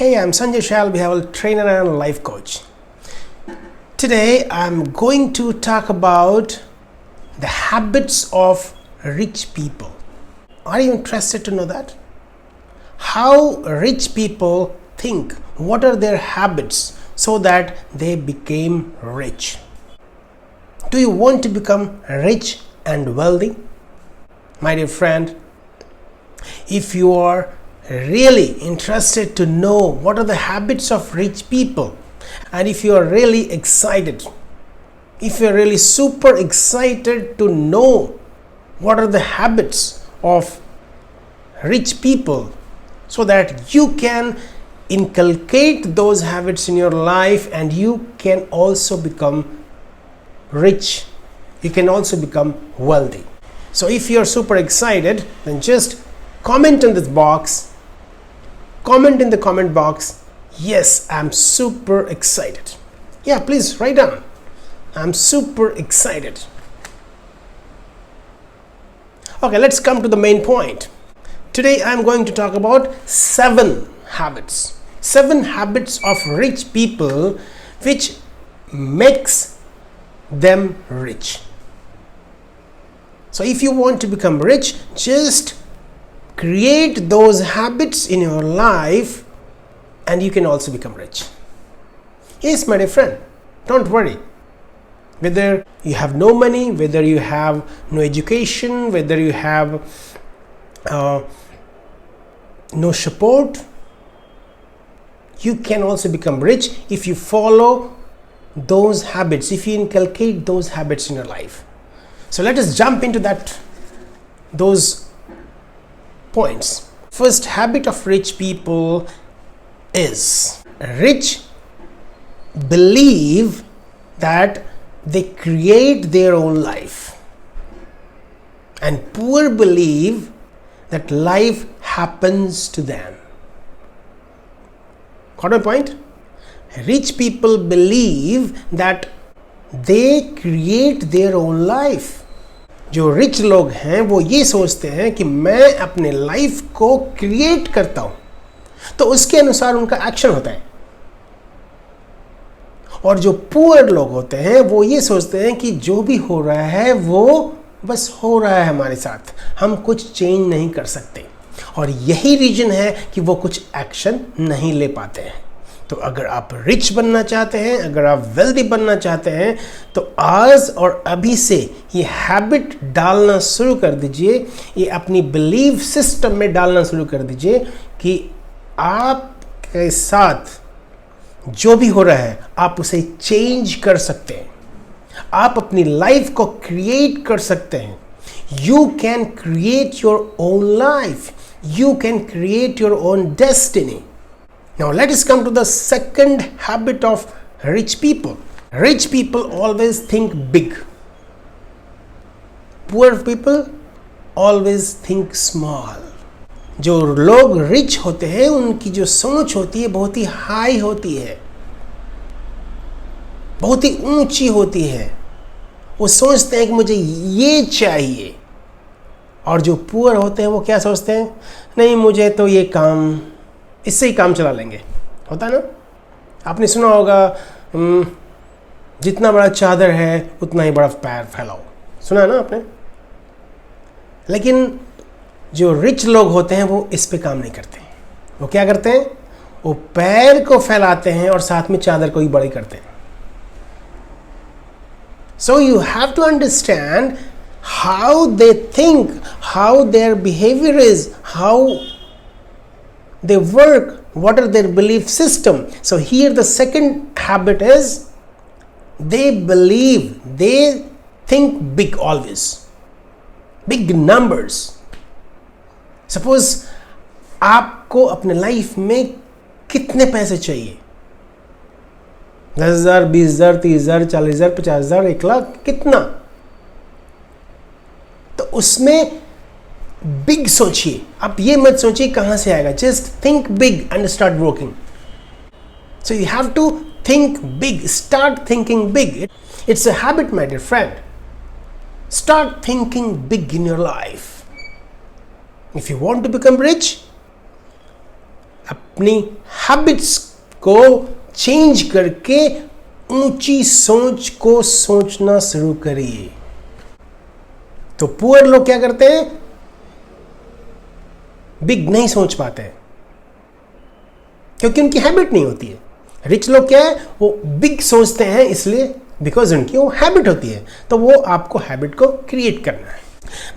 Hey, I'm Sanjay Shal, trainer and life coach. Today I'm going to talk about the habits of rich people. Are you interested to know that? How rich people think, what are their habits so that they became rich? Do you want to become rich and wealthy? My dear friend, if you are really interested to know what are the habits of rich people, and if you are really excited, if you are really super excited to know what are the habits of rich people so that you can inculcate those habits in your life and you can also become rich, you can also become wealthy. So if you are super excited, then just comment in this box. Comment in the comment box, yes, I'm super excited. Yeah, please write down, I'm super excited. Okay, let's come to the main point. Today I'm going to talk about 7 habits. 7 habits of rich people which makes them rich. So if you want to become rich, just create those habits in your life and you can also become rich. Yes, my dear friend, don't worry. Whether you have no money, whether you have no education, whether you have no support, you can also become rich if you follow those habits, if you inculcate those habits in your life. So let us jump into those points. First habit of rich people is rich believe that they create their own life, and poor believe that life happens to them. Got my point? Rich people believe that they create their own life. जो rich लोग हैं वो ये सोचते हैं कि मैं अपने लाइफ को क्रिएट करता हूं, तो उसके अनुसार उनका एक्शन होता है. और जो पुअर लोग होते हैं वो ये सोचते हैं कि जो भी हो रहा है वो बस हो रहा है हमारे साथ, हम कुछ चेंज नहीं कर सकते. और यही रीजन है कि वो कुछ एक्शन नहीं ले पाते हैं. तो अगर आप रिच बनना चाहते हैं, अगर आप वेल्दी बनना चाहते हैं, तो आज और अभी से ये हैबिट डालना शुरू कर दीजिए, ये अपनी बिलीफ सिस्टम में डालना शुरू कर दीजिए कि आपके साथ जो भी हो रहा है आप उसे चेंज कर सकते हैं, आप अपनी लाइफ को क्रिएट कर सकते हैं. You can create your own life, you can create your own destiny. Now let us come to the second habit of rich people. Rich people always think big. Poor people always think small. जो लोग rich होते हैं उनकी जो सोच होती है बहुत ही हाई होती है, बहुत ही ऊंची होती है. वो सोचते हैं कि मुझे ये चाहिए. और जो पुअर होते हैं वो क्या सोचते हैं, नहीं मुझे तो ये काम, इससे ही काम चला लेंगे. होता है ना, आपने सुना होगा जितना बड़ा चादर है उतना ही बड़ा पैर फैलाओ. सुना है ना आपने. लेकिन जो रिच लोग होते हैं वो इस पे काम नहीं करते. वो क्या करते हैं, वो पैर को फैलाते हैं और साथ में चादर को ही बड़ी करते हैं. So you have to understand how they think, how their behaviour is, how they work, what are their belief system. So here the second habit is they believe, they think big always, big numbers. Suppose आपको अपने life में कितने पैसे चाहिए, 10,000, 20,000, 30,000, 40,000, 50,000, 1 लाख, कितना, तो उसमें big सोचिए. आप ये मत सोचिए कहां से आएगा. Just think big and start working. So you have to think big, start thinking big. It's a habit my dear friend. Start thinking big in your life. If you want to become rich, अपनी habits को change करके ऊंची सोच को सोचना शुरू करिए। तो पुअर लोग क्या करते हैं, बिग नहीं सोच पाते हैं क्योंकि उनकी हैबिट नहीं होती है। रिच लोग क्या है, वो बिग सोचते हैं, इसलिए बिकॉज उनकी वो हैबिट होती है। तो वो आपको हैबिट को क्रिएट करना है।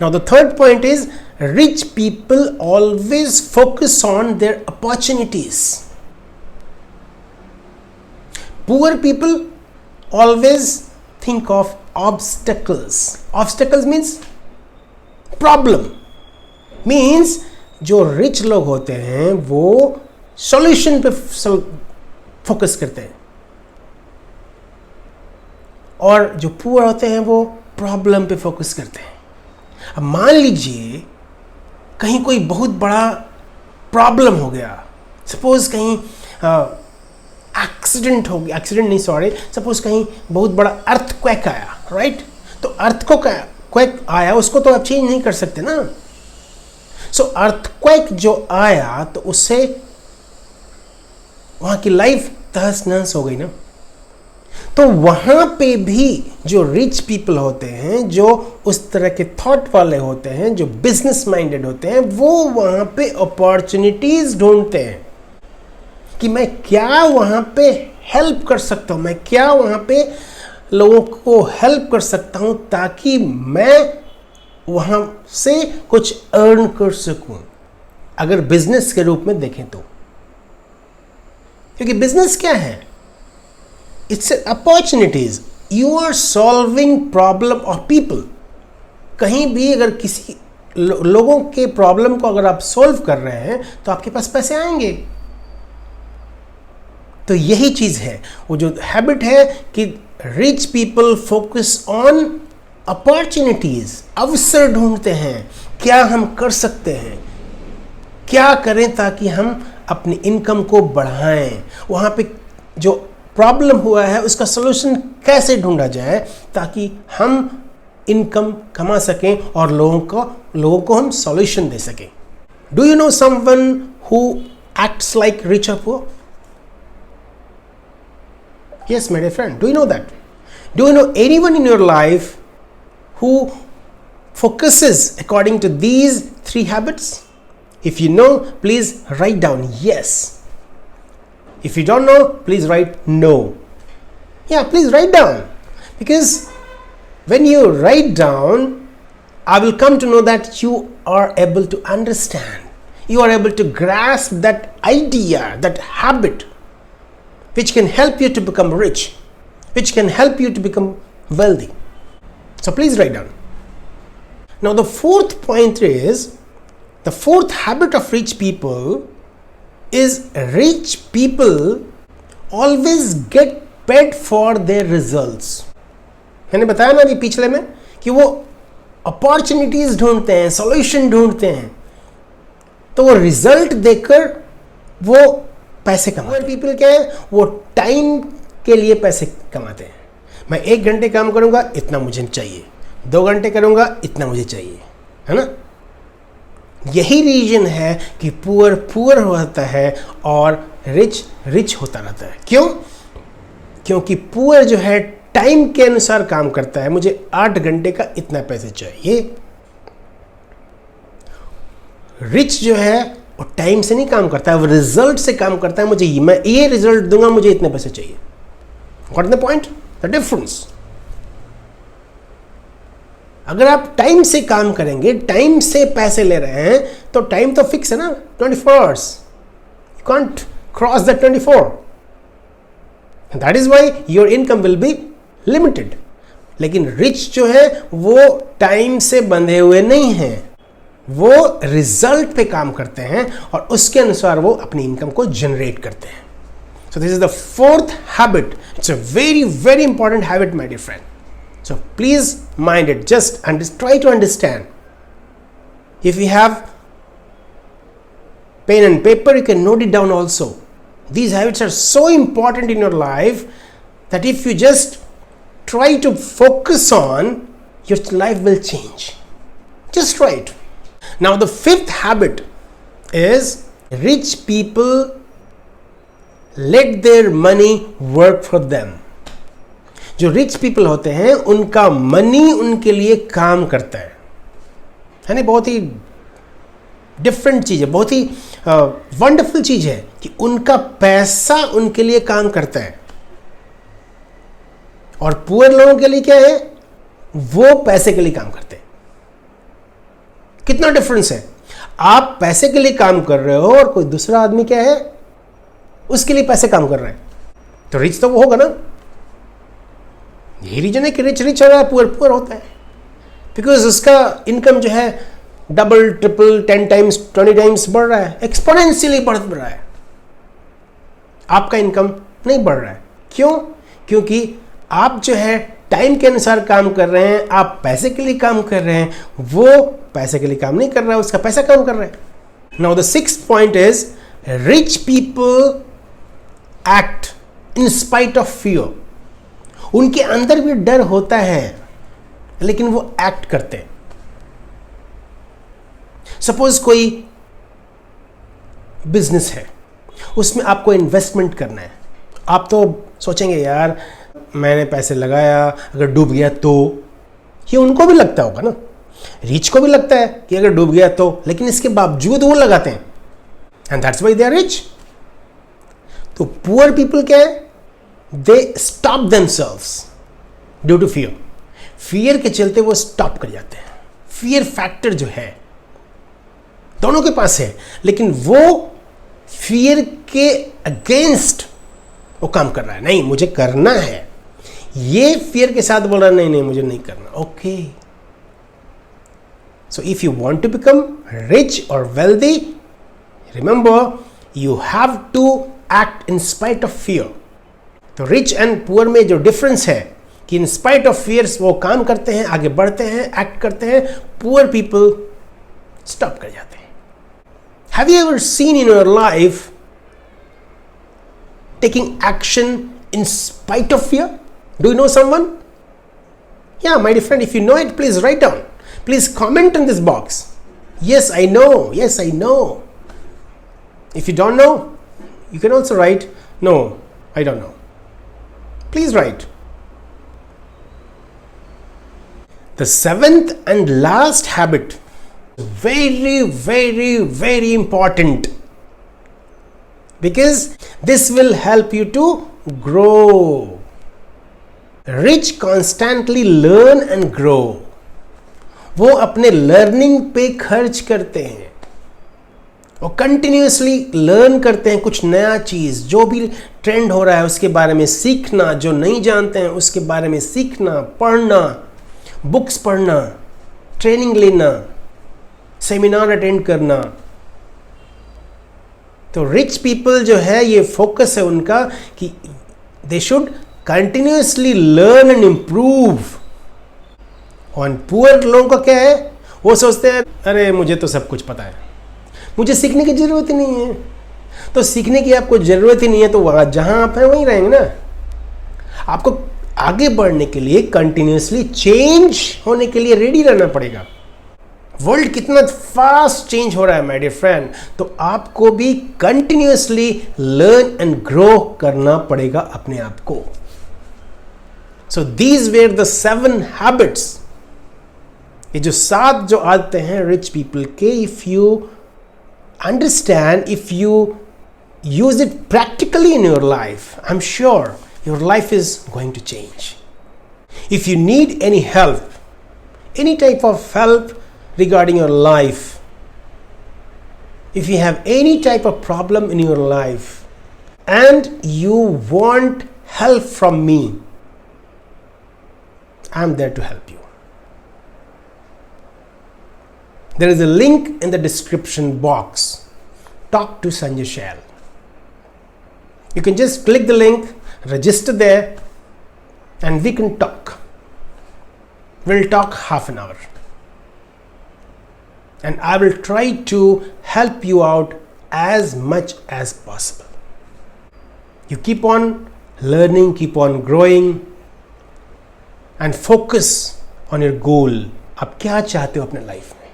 Now the third point is rich people always focus on their opportunities. Poor people always think of obstacles. Obstacles means problem. Means जो रिच लोग होते हैं वो सॉल्यूशन पे फोकस करते हैं और जो पुअर होते हैं वो प्रॉब्लम पे फोकस करते हैं। अब मान लीजिए कहीं कोई बहुत बड़ा प्रॉब्लम हो गया, सपोज कहीं एक्सीडेंट हो गया, एक्सीडेंट नहीं सॉरी, सपोज कहीं बहुत बड़ा अर्थक्वेक आया, राइट? तो अर्थक्वेक आया, उसको तो आप चेंज नहीं कर सकते ना। सो अर्थक्वेक जो आया तो उससे वहां की लाइफ तहस नहस हो गई ना। तो वहां पे भी जो रिच पीपल होते हैं, जो उस तरह के थॉट वाले होते हैं, जो बिजनेस माइंडेड होते हैं, वो वहां पे अपॉर्चुनिटीज ढूंढते हैं कि मैं क्या वहां पे हेल्प कर सकता हूं, मैं क्या वहां पे लोगों को हेल्प कर सकता हूं ताकि मैं वहां से कुछ अर्न कर सकूं, अगर बिजनेस के रूप में देखें तो। क्योंकि बिजनेस क्या है, it's opportunities. You are solving problem of people. कहीं भी अगर किसी लोगों के प्रॉब्लम को अगर आप सॉल्व कर रहे हैं तो आपके पास पैसे आएंगे। तो यही चीज है, वो जो हैबिट है कि rich people focus on opportunities. अवसर ढूंढते हैं, क्या हम कर सकते हैं, क्या करें ताकि हम अपनी इनकम को बढ़ाएं, वहां पे जो प्रॉब्लम हुआ है उसका सलूशन कैसे ढूंढा जाए ताकि हम इनकम कमा सकें और लोगों को हम सॉल्यूशन दे सकें। Do you know someone who acts like rich और poor? Yes, my dear friend, do you know that? Do you know anyone in your life who focuses according to these three habits? If you know, please write down yes. If you don't know, please write no. Yeah, please write down. Because when you write down, I will come to know that you are able to understand. You are able to grasp that idea, that habit, which can help you to become rich, which can help you to become wealthy. So please write down. Now the fourth point is, the fourth habit of rich people is rich people always get paid for their results. मैंने बताया ना अभी पिछले में कि वो opportunities ढूंढते हैं, सॉल्यूशन ढूंढते हैं, तो वो रिजल्ट देकर वो पैसे कमाते हैं। पीपल क्या है, वो टाइम के लिए पैसे कमाते हैं। मैं 1 घंटे काम करूंगा, इतना मुझे चाहिए, 2 घंटे करूंगा, इतना मुझे चाहिए, है ना? यही रीजन है कि पुअर होता है और रिच होता रहता है। क्यों? क्योंकि पुअर जो है टाइम के अनुसार काम करता है, मुझे 8 घंटे का इतना पैसे चाहिए। रिच जो है वो टाइम से नहीं काम करता है, वो रिजल्ट से काम करता है। मैं ये रिजल्ट दूंगा, मुझे इतने पैसे चाहिए। What the point, the difference. अगर आप टाइम से काम करेंगे, टाइम से पैसे ले रहे हैं, तो टाइम तो फिक्स है ना, 24 hours. You can't cross the 24। That is why your income will be limited. लेकिन रिच जो है वो टाइम से बंधे हुए नहीं हैं, वो रिजल्ट पे काम करते हैं और उसके अनुसार वो अपनी इनकम को जनरेट करते हैं। So this is the fourth habit. It's a very very important habit my dear friend. So please mind it, just try to understand. If you have pen and paper, you can note it down also. These habits are so important in your life that if you just try to focus on, your life will change. Just try it. Now the fifth habit is rich people late their money work for them. जो rich people होते हैं उनका money उनके लिए काम करता है ना. बहुत ही डिफरेंट चीज है, बहुत ही वंडरफुल चीज है कि उनका पैसा उनके लिए काम करता है. और पुअर लोगों के लिए क्या है, वो पैसे के लिए काम करते हैं. कितना डिफरेंस है. आप पैसे के लिए काम कर रहे हो और कोई दूसरा आदमी क्या है, उसके लिए पैसे काम कर रहे हैं. तो रिच तो वो होगा ना. यही रीजन है कि रिच रिच हो रहा है, पुअर पुअर होता है. बिकॉज उसका इनकम जो है डबल ट्रिपल 10 टाइम्स 20 टाइम्स बढ़ रहा है, एक्सपोनेंशियली बढ़ रहा है. आपका इनकम नहीं बढ़ रहा है. क्यों? क्योंकि आप जो है टाइम के अनुसार काम कर रहे हैं, आप पैसे के लिए काम कर रहे हैं, वो पैसे के लिए काम नहीं कर रहा है, उसका पैसा काम कर रहा है. Now the 6th point is rich people act in spite of fear. उनके अंदर भी डर होता है लेकिन वो एक्ट करते हैं. सपोज कोई बिजनेस है, उसमें आपको इन्वेस्टमेंट करना है. आप तो सोचेंगे यार मैंने पैसे लगाया, अगर डूब गया तो. ये उनको भी लगता होगा ना, रिच को भी लगता है कि अगर डूब गया तो, लेकिन इसके बावजूद वो लगाते हैं. And that's why they are rich. तो पुअर पीपल क्या है, they stop themselves due to fear. Fear के चलते वो स्टॉप कर जाते हैं. फियर फैक्टर जो है दोनों के पास है, लेकिन वो फियर के अगेंस्ट वो काम कर रहा है. नहीं मुझे करना है, ये फियर के साथ बोल रहा है नहीं नहीं मुझे नहीं करना. Okay, so if you want to become rich और wealthy, remember you have to act in spite of fear. तो रिच एंड पुअर में जो डिफरेंस है कि इन स्पाइट ऑफ फियर्स वो काम करते हैं, आगे बढ़ते हैं, एक्ट करते हैं. पुअर पीपल स्टॉप कर जाते हैं. Have you ever seen in your life taking action in spite of fear? Do you know someone? Yeah, my dear friend, if you know it, please write down. Please comment in this box. Yes, I know. Yes, I know. If you don't know, you can also write, no, I don't know. Please write. The 7th and last habit, very, very, very important. Because this will help you to grow. Rich constantly learn and grow. वो अपने learning पे खर्च करते हैं, वो continuously learn करते हैं कुछ नया चीज. जो भी ट्रेंड हो रहा है उसके बारे में सीखना, जो नहीं जानते हैं उसके बारे में सीखना, पढ़ना, बुक्स पढ़ना, ट्रेनिंग लेना, सेमिनार अटेंड करना. तो रिच पीपल जो है ये फोकस है उनका कि they should continuously learn and improve. और पुअर लोगों का क्या है, वो सोचते हैं अरे मुझे तो सब कुछ पता है, मुझे सीखने की जरूरत ही नहीं है. तो सीखने की आपको जरूरत ही नहीं है तो वहां जहां आप हैं वहीं रहेंगे ना. आपको आगे बढ़ने के लिए कंटिन्यूसली चेंज होने के लिए रेडी रहना पड़ेगा. वर्ल्ड कितना फास्ट चेंज हो रहा है माय डियर फ्रेंड, तो आपको भी कंटिन्यूसली लर्न एंड ग्रो करना पड़ेगा अपने आप को. So these were the 7 habits. ये जो 7 जो आदतें हैं रिच पीपल के, if you understand, if you use it practically in your life, I am sure your life is going to change. If you need any help, any type of help regarding your life, if you have any type of problem in your life and you want help from me, I am there to help you. There is a link in the description box. Talk to Sanjay Shail. You can just click the link, register there, and we can talk. We'll talk half an hour. And I will try to help you out as much as possible. You keep on learning, keep on growing, and focus on your goal. आप क्या चाहते हो अपने life में,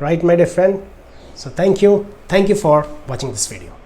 right, my dear friend? So thank you for watching this video.